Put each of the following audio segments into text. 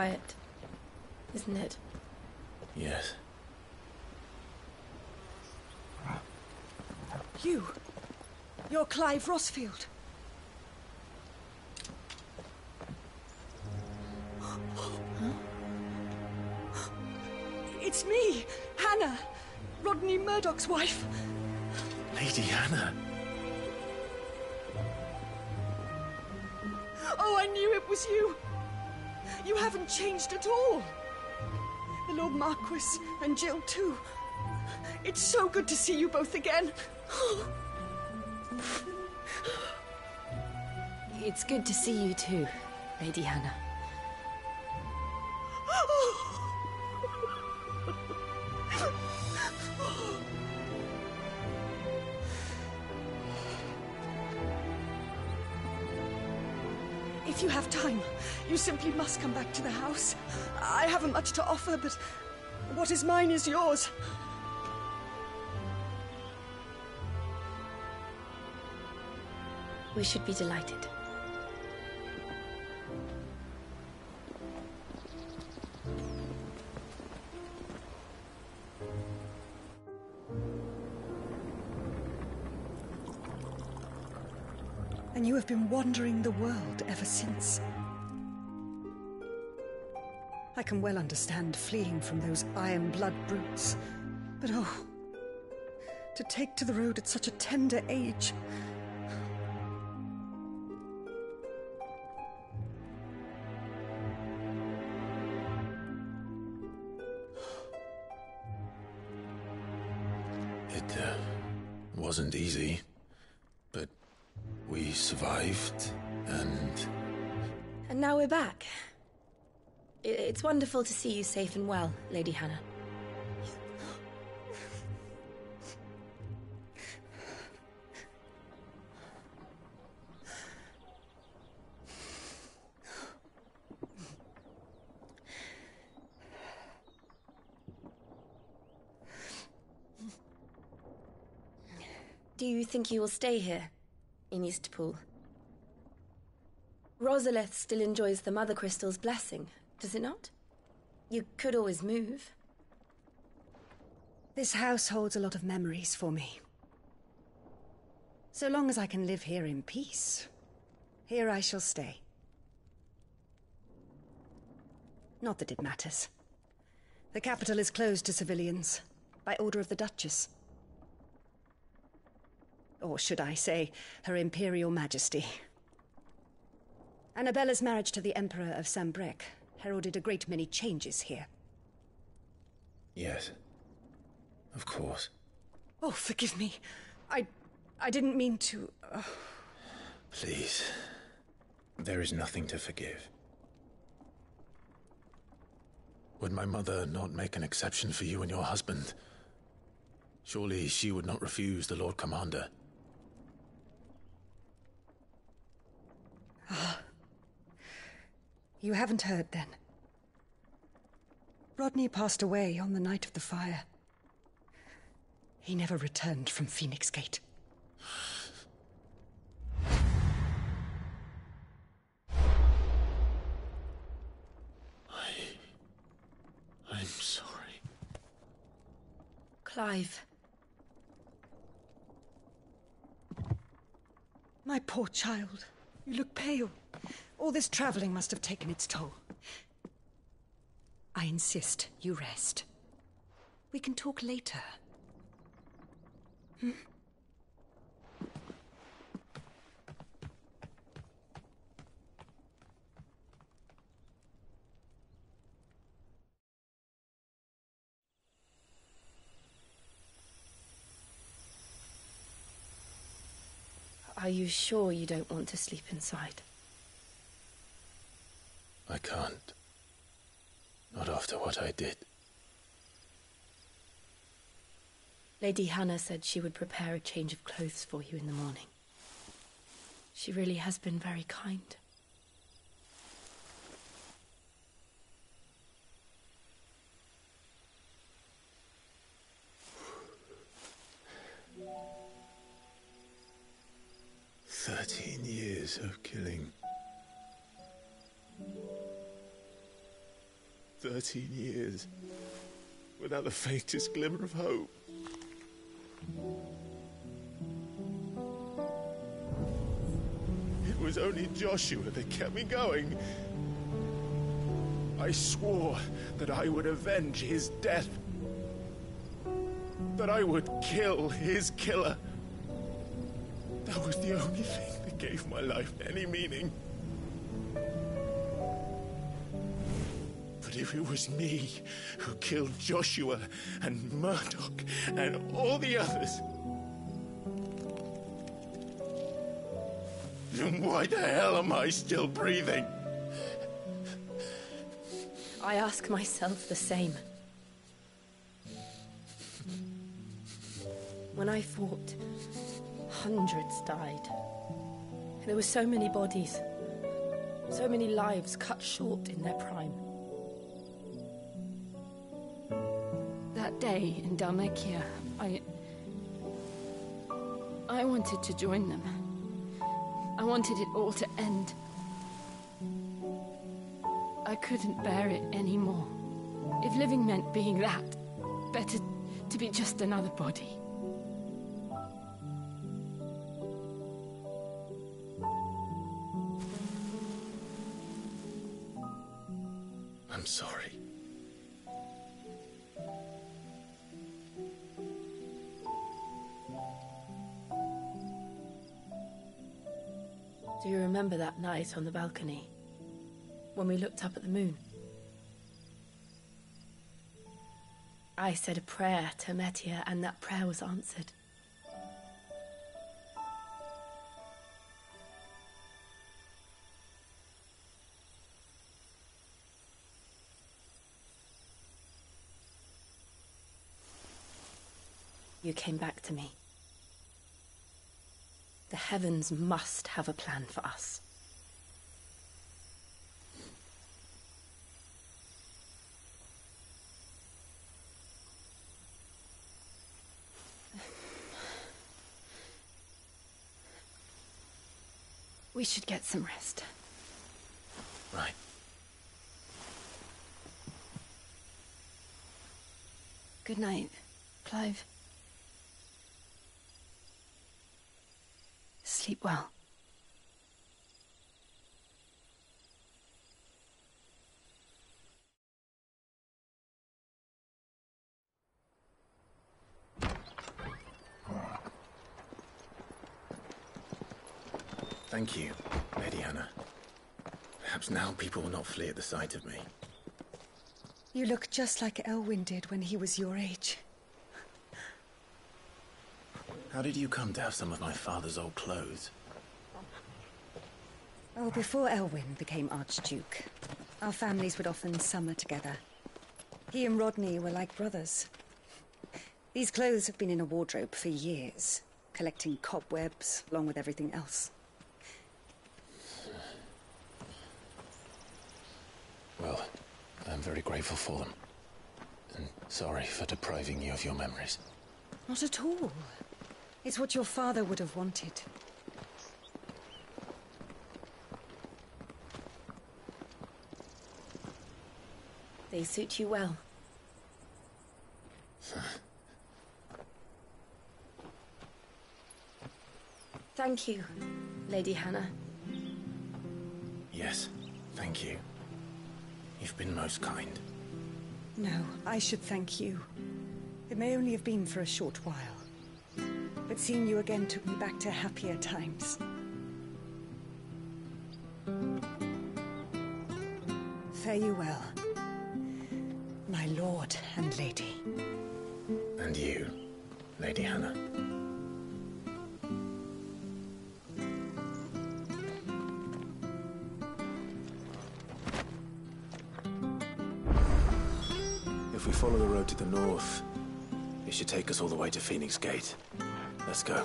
quiet, isn't it? Yes. You're Clive Rossfield. It's me, Hannah, Rodney Murdoch's wife. Lady Hannah. Oh, I knew it was you. You haven't changed at all. The Lord Marquis and Jill too. It's so good to see you both again. It's good to see you too, Lady Hannah. If you have time, you simply must come back to the house. I haven't much to offer, but what is mine is yours. We should be delighted. And you have been wandering the world ever since. I can well understand fleeing from those iron blood brutes. But oh, to take to the road at such a tender age. It wasn't easy, but we survived, and now we're back. It's wonderful to see you safe and well, Lady Hannah. Do you think you will stay here, in Eastpool? Rosalith still enjoys the Mother Crystal's blessing, does it not? You could always move. This house holds a lot of memories for me. So long as I can live here in peace, here I shall stay. Not that it matters. The capital is closed to civilians, by order of the Duchess. Or should I say, Her Imperial Majesty. Annabella's marriage to the Emperor of Sambrec heralded a great many changes here. yes, of course. Oh, forgive me. I didn't mean to... Please, there is nothing to forgive. Would my mother not make an exception for you and your husband? Surely she would not refuse the Lord Commander. You haven't heard, then. Rodney passed away on the night of the fire. He never returned from Phoenix Gate. I'm sorry. Clive. My poor child. You look pale. All this traveling must have taken its toll. I insist you rest. We can talk later. Are you sure you don't want to sleep inside? I can't. Not after what I did. Lady Hannah said she would prepare a change of clothes for you in the morning. She really has been very kind. "13 years of killing. 13 years, without the faintest glimmer of hope. It was only Joshua that kept me going. I swore that I would avenge his death. That I would kill his killer. That was the only thing that gave my life any meaning. But if it was me who killed Joshua and Murdoch and all the others, then why the hell am I still breathing? I ask myself the same. When I fought, hundreds died. There were so many bodies, so many lives cut short in their prime. That day in Dalmekia, I wanted to join them. I wanted it all to end. I couldn't bear it anymore. If living meant being that, better to be just another body. I'm sorry. Do you remember that night on the balcony, when we looked up at the moon? I said a prayer to Metia, and that prayer was answered. You came back to me. The heavens must have a plan for us. We should get some rest. Right. Good night, Clive. Sleep well. Thank you, Lady Hannah. Perhaps now people will not flee at the sight of me. You look just like Elwyn did when he was your age. How did you come to have some of my father's old clothes? Oh, before Elwyn became Archduke, our families would often summer together. He and Rodney were like brothers. These clothes have been in a wardrobe for years, collecting cobwebs along with everything else. Well, I'm very grateful for them. And sorry for depriving you of your memories. Not at all. It's what your father would have wanted. They suit you well. Thank you, Lady Hannah. Yes, thank you. You've been most kind. No, I should thank you. It may only have been for a short while, but seeing you again took me back to happier times. Fare you well, my lord and lady. And you, Lady Hannah. If we follow the road to the north, it should take us all the way to Phoenix Gate. Let's go.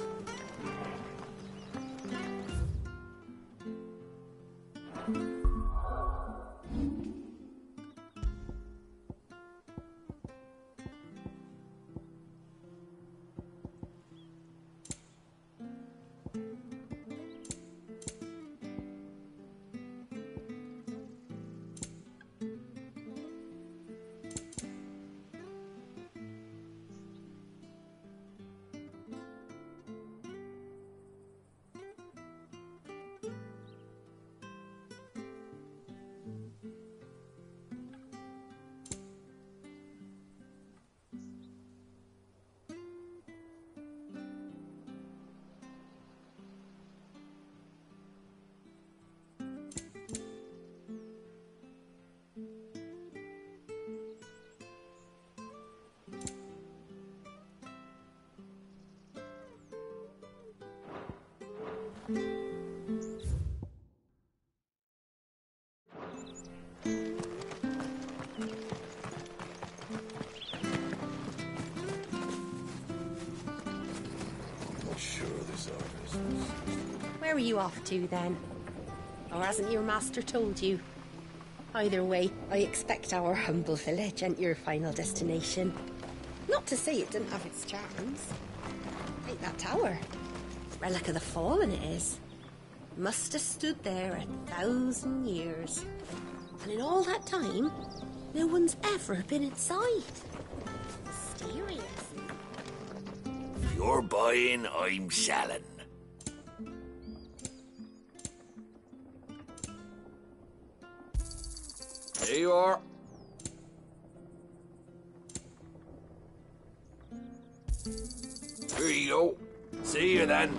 Not sure this artist was... Where are you off to, then? Or hasn't your master told you? Either way, I expect our humble village ain't your final destination. Not to say it didn't have its charms. Take that tower. Relic of the Fallen it is. Must have stood there 1,000 years. And in all that time, no one's ever been inside. Mysterious. If you're buying, I'm selling. Here you are. Here you go. See you then.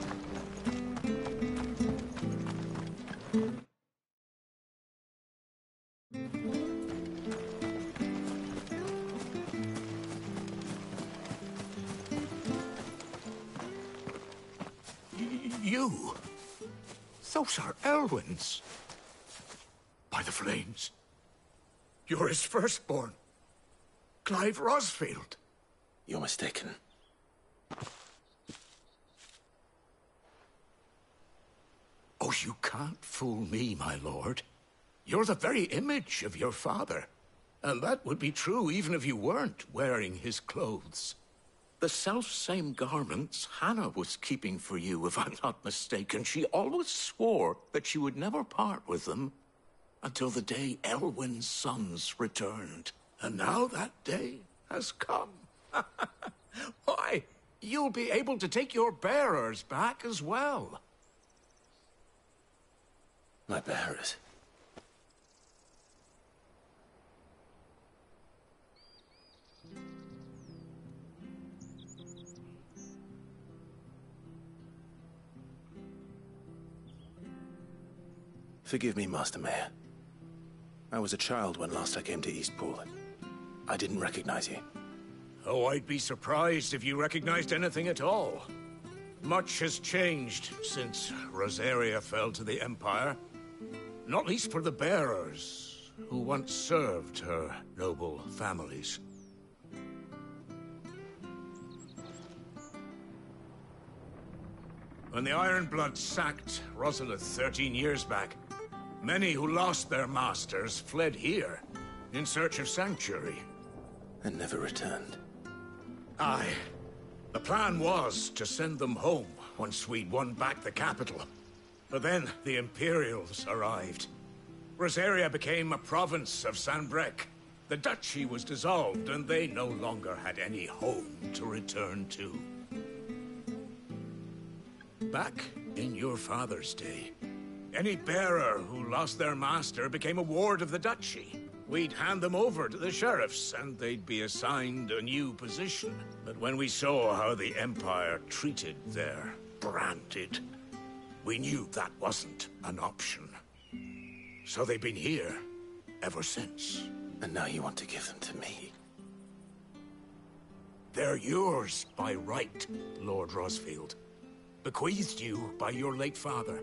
You? Those are Elwyn's. By the flames. You're his firstborn. Clive Rosfield. You're mistaken. Oh, you can't fool me, my lord. You're the very image of your father. And that would be true even if you weren't wearing his clothes. The self-same garments Hannah was keeping for you, if I'm not mistaken. She always swore that she would never part with them until the day Elwyn's sons returned. And now that day has come. Why, you'll be able to take your bearers back as well. My bearers. Forgive me, Master Mayor. I was a child when last I came to Eastpool. I didn't recognize you. Oh, I'd be surprised if you recognized anything at all. Much has changed since Rosaria fell to the Empire. Not least for the bearers, who once served her noble families. When the Ironbloods sacked Rosalith 13 years back, many who lost their masters fled here in search of sanctuary. And never returned. Aye. The plan was to send them home once we'd won back the capital. But then the Imperials arrived. Rosaria became a province of Sanbreque. The duchy was dissolved, and they no longer had any home to return to. Back in your father's day, any bearer who lost their master became a ward of the duchy. We'd hand them over to the sheriffs, and they'd be assigned a new position. But when we saw how the Empire treated their branded, we knew that wasn't an option. So they've been here ever since. And now you want to give them to me? They're yours by right, Lord Rosfield. Bequeathed you by your late father.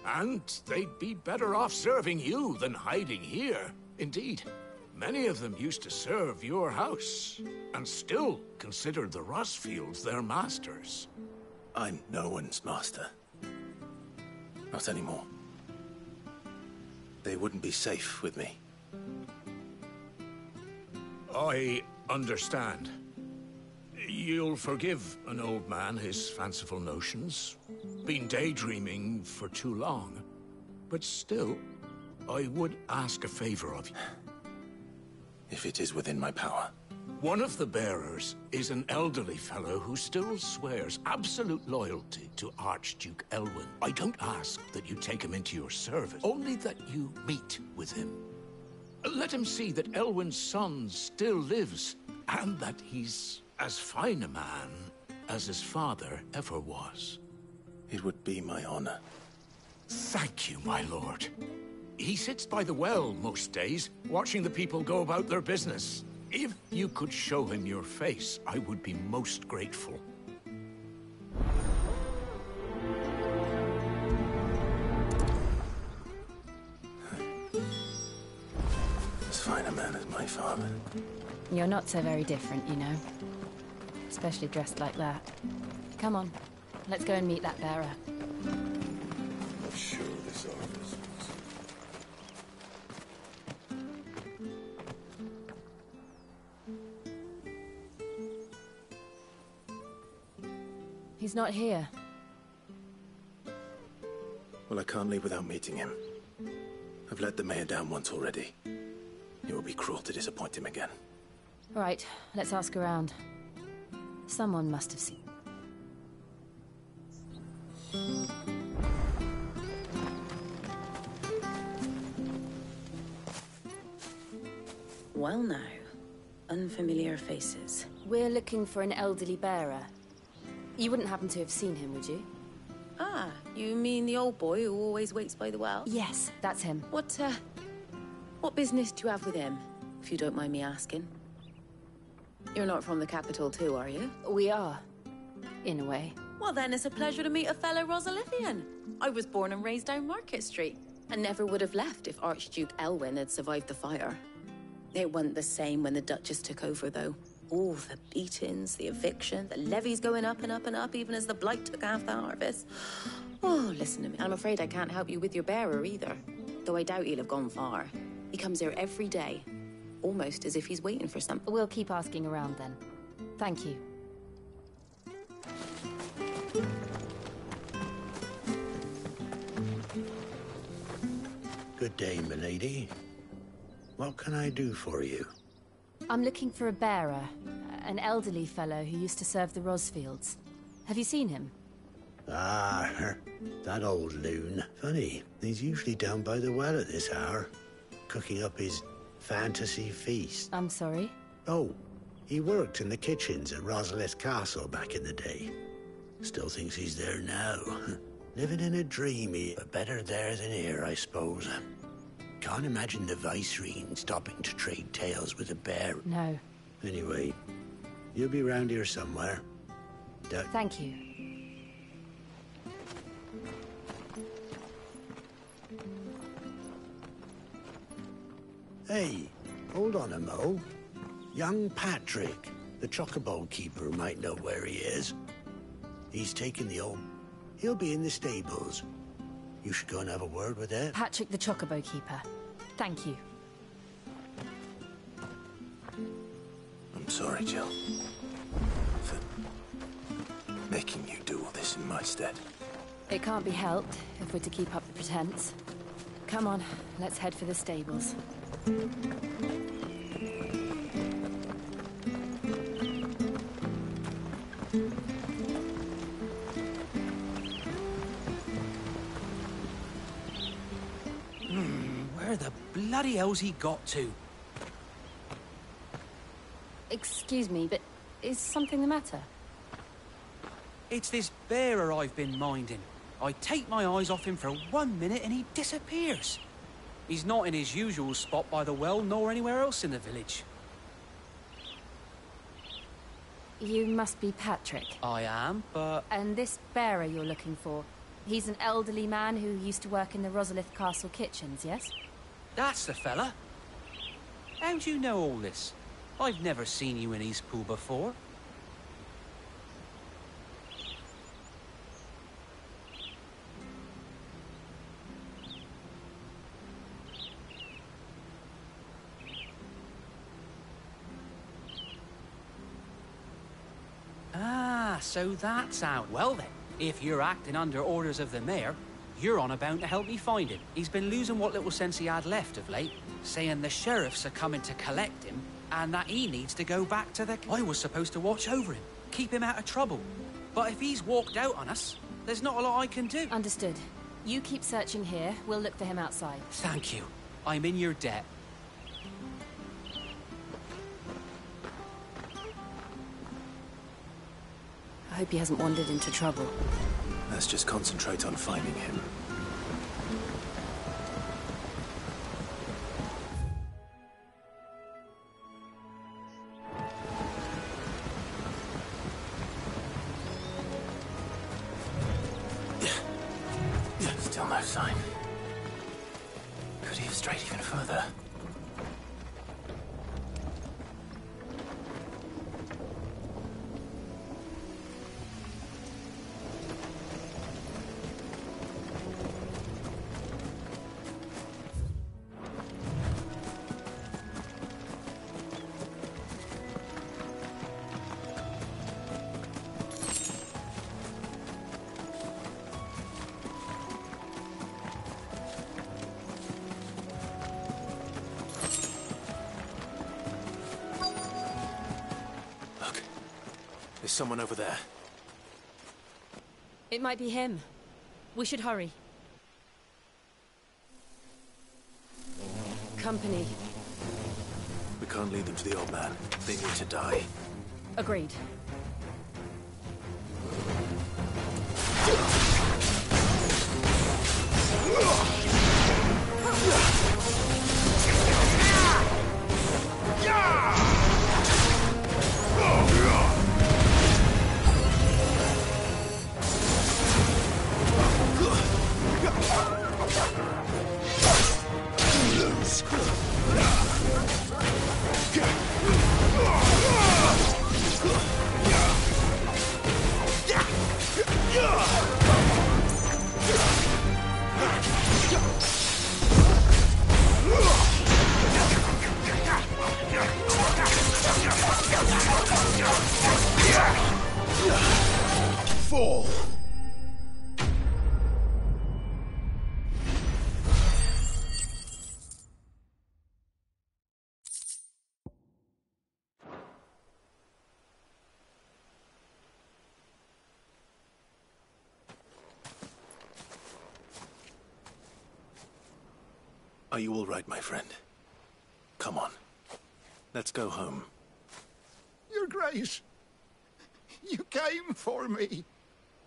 And they'd be better off serving you than hiding here. Indeed, many of them used to serve your house, and still considered the Rosfields their masters. I'm no one's master. Not anymore. They wouldn't be safe with me. I understand. You'll forgive an old man his fanciful notions. Been daydreaming for too long. But still, I would ask a favor of you. If it is within my power. One of the bearers is an elderly fellow who still swears absolute loyalty to Archduke Elwyn. I don't ask that you take him into your service, only that you meet with him. Let him see that Elwyn's son still lives, and that he's as fine a man as his father ever was. It would be my honor. Thank you, my lord. He sits by the well most days, watching the people go about their business. If you could show him your face, I would be most grateful. garb. You're not so very different, you know. Especially dressed like that. Come on, let's go and meet that bearer. Not sure this office. He's not here. Well, I can't leave without meeting him. I've let the mayor down once already. It would be cruel to disappoint him again. Right, let's ask around. Someone must have seen. Well now, unfamiliar faces. We're looking for an elderly bearer. You wouldn't happen to have seen him, would you? Ah, you mean the old boy who always waits by the well? Yes, that's him. What business do you have with him, if you don't mind me asking? You're not from the capital too, are you? We are, in a way. Well then, it's a pleasure to meet a fellow Rosalithian. I was born and raised down Market Street, and never would have left if Archduke Elwyn had survived the fire. It wasn't the same when the Duchess took over, though. All the beatings, the eviction, the levies going up and up and up, even as the blight took half the harvest. Oh, listen to me. I'm afraid I can't help you with your bearer either, though I doubt he'll have gone far. He comes here every day, almost as if he's waiting for something. We'll keep asking around then. Thank you. Good day, milady. What can I do for you? I'm looking for a bearer, an elderly fellow who used to serve the Rosfields. Have you seen him? Ah, that old loon. Funny, he's usually down by the well at this hour, cooking up his fantasy feast. I'm sorry? Oh, he worked in the kitchens at Rosalith Castle back in the day. Still thinks he's there now. Living in a dream, but better there than here, I suppose. Can't imagine the Vicereine stopping to trade tales with a bear. No. Anyway, you'll be round here somewhere. Thank you. Hey, hold on a mo. Young Patrick, the chocobo keeper, might know where he is. He's taken the old... He'll be in the stables. You should go and have a word with him. Patrick the Chocobo Keeper. Thank you. I'm sorry, Jill. For making you do all this in my stead. It can't be helped if we're to keep up the pretense. Come on, let's head for the stables. Where the bloody hell's he got to? Excuse me, but is something the matter? It's this bearer I've been minding. I take my eyes off him for 1 minute and he disappears. He's not in his usual spot by the well, nor anywhere else in the village. You must be Patrick. I am, but... And this bearer you're looking for, he's an elderly man who used to work in the Rosalith Castle kitchens, yes? That's the fella. How do you know all this? I've never seen you in Eastpool before. Ah, so that's out. Well then, if you're acting under orders of the mayor, you're on about to help me find him. He's been losing what little sense he had left of late, saying the sheriffs are coming to collect him, and that he needs to go back to the... I was supposed to watch over him, keep him out of trouble. But if he's walked out on us, there's not a lot I can do. Understood. You keep searching here, we'll look for him outside. Thank you. I'm in your debt. I hope he hasn't wandered into trouble. Let's just concentrate on finding him. Still no sign. Could he have strayed even further? There's someone over there. It might be him. We should hurry. Company. We can't lead them to the old man. They need to die. Agreed. Fall! Are you all right, my friend? Come on. Let's go home. Your Grace, you came for me.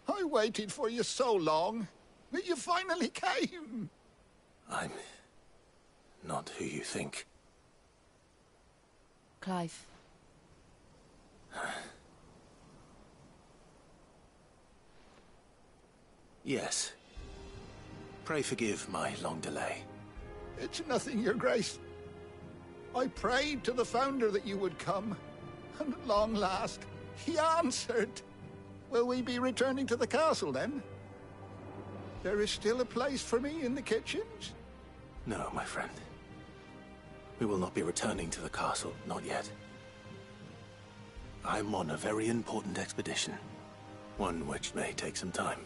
I waited for you so long, but you finally came. I'm not who you think. Clive. Yes. Pray forgive my long delay. It's nothing, Your Grace. I prayed to the Founder that you would come, and at long last, he answered. Will we be returning to the castle, then? There is still a place for me in the kitchens? No, my friend. We will not be returning to the castle, not yet. I'm on a very important expedition. One which may take some time.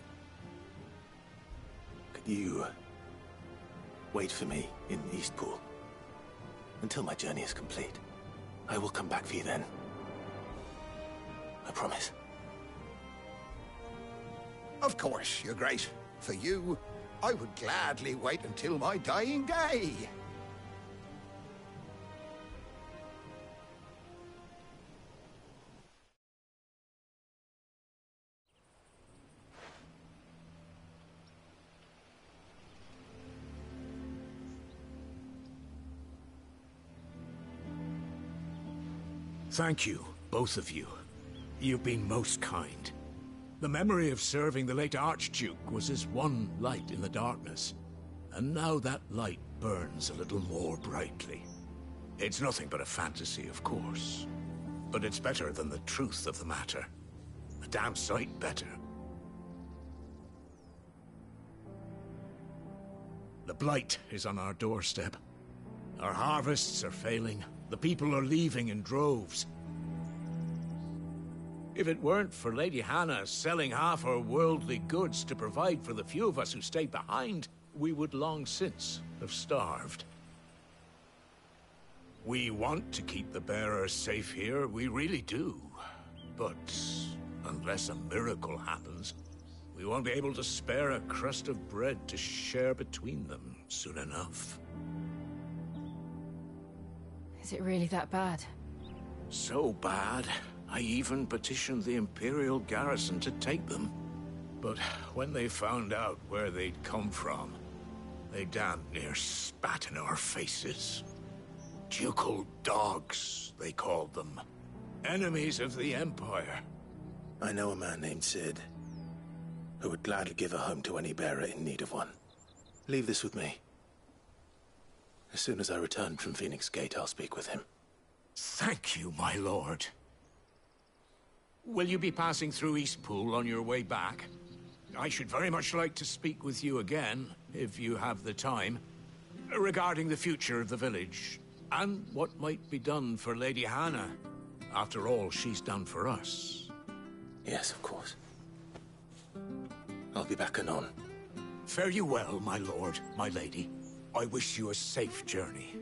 Could you wait for me in Eastpool until my journey is complete? I will come back for you then. I promise. Of course, Your Grace. For you, I would gladly wait until my dying day. Thank you, both of you. You've been most kind. The memory of serving the late Archduke was as one light in the darkness, and now that light burns a little more brightly. It's nothing but a fantasy, of course, but it's better than the truth of the matter. A damn sight better. The blight is on our doorstep. Our harvests are failing. The people are leaving in droves. If it weren't for Lady Hannah selling half her worldly goods to provide for the few of us who stayed behind, we would long since have starved. We want to keep the bearers safe here, we really do. But unless a miracle happens, we won't be able to spare a crust of bread to share between them soon enough. Is it really that bad? So bad, I even petitioned the Imperial garrison to take them. But when they found out where they'd come from, they damn near spat in our faces. Ducal dogs, they called them. Enemies of the Empire. I know a man named Sid, who would gladly give a home to any bearer in need of one. Leave this with me. As soon as I return from Phoenix Gate, I'll speak with him. Thank you, my lord. Will you be passing through Eastpool on your way back? I should very much like to speak with you again, if you have the time, regarding the future of the village, and what might be done for Lady Hannah. After all she's done for us. Yes, of course. I'll be back anon. Fare you well, my lord, my lady. I wish you a safe journey.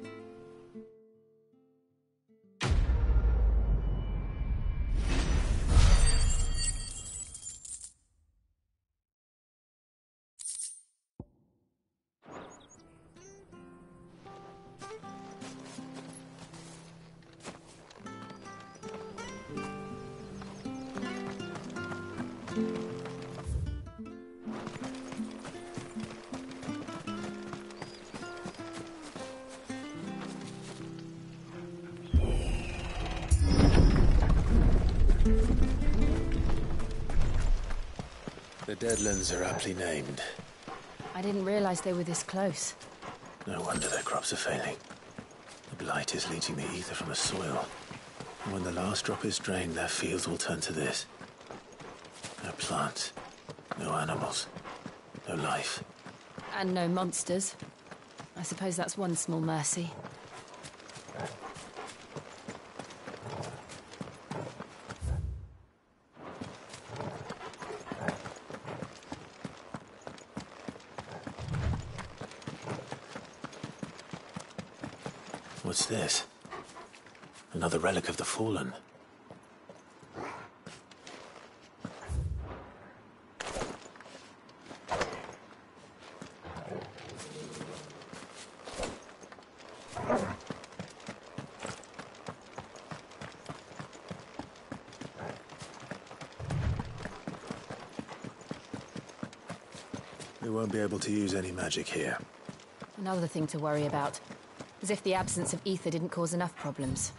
The Deadlands are aptly named. I didn't realize they were this close. No wonder their crops are failing. The blight is leaching the ether from the soil. And when the last drop is drained, their fields will turn to this. No plants, no animals, no life. And no monsters. I suppose that's one small mercy. What's this? Another relic of the Fallen. We won't be able to use any magic here. Another thing to worry about. As if the absence of ether didn't cause enough problems.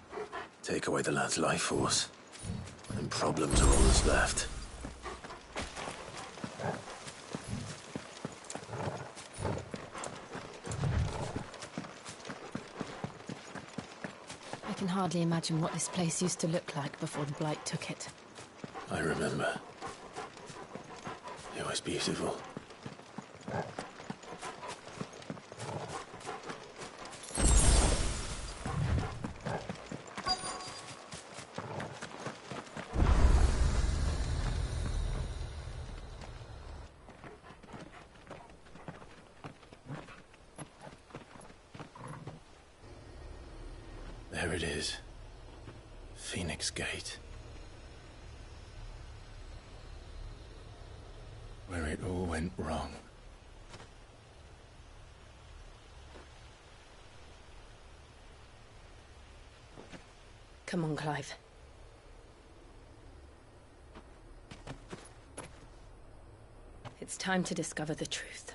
Take away the lad's life force, and problems are all that's left. I can hardly imagine what this place used to look like before the blight took it. I remember. It was beautiful. There it is. Phoenix Gate. Where it all went wrong. Come on, Clive. It's time to discover the truth.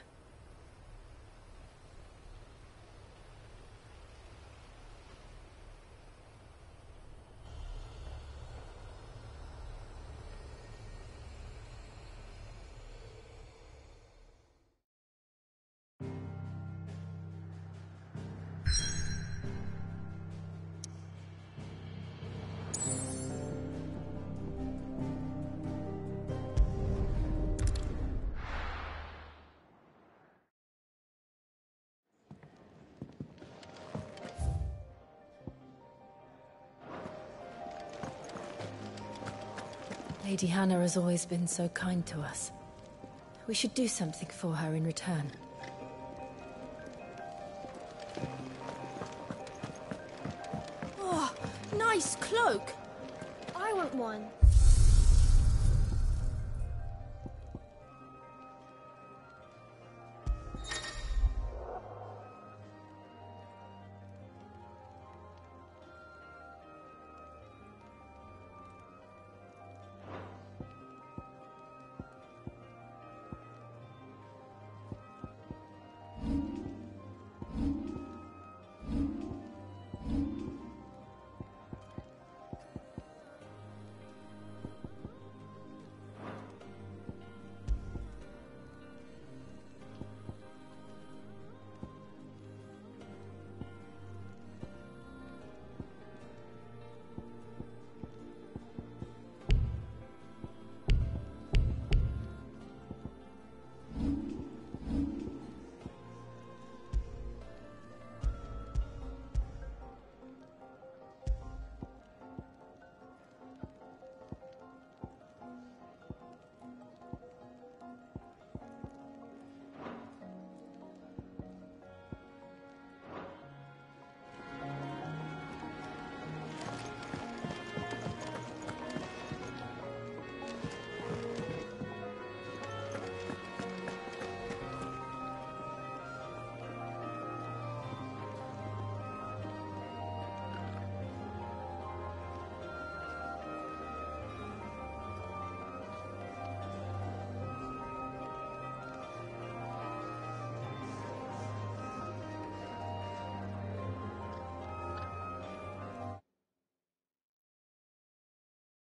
Lady Hannah has always been so kind to us. We should do something for her in return. Oh, nice cloak. I want one.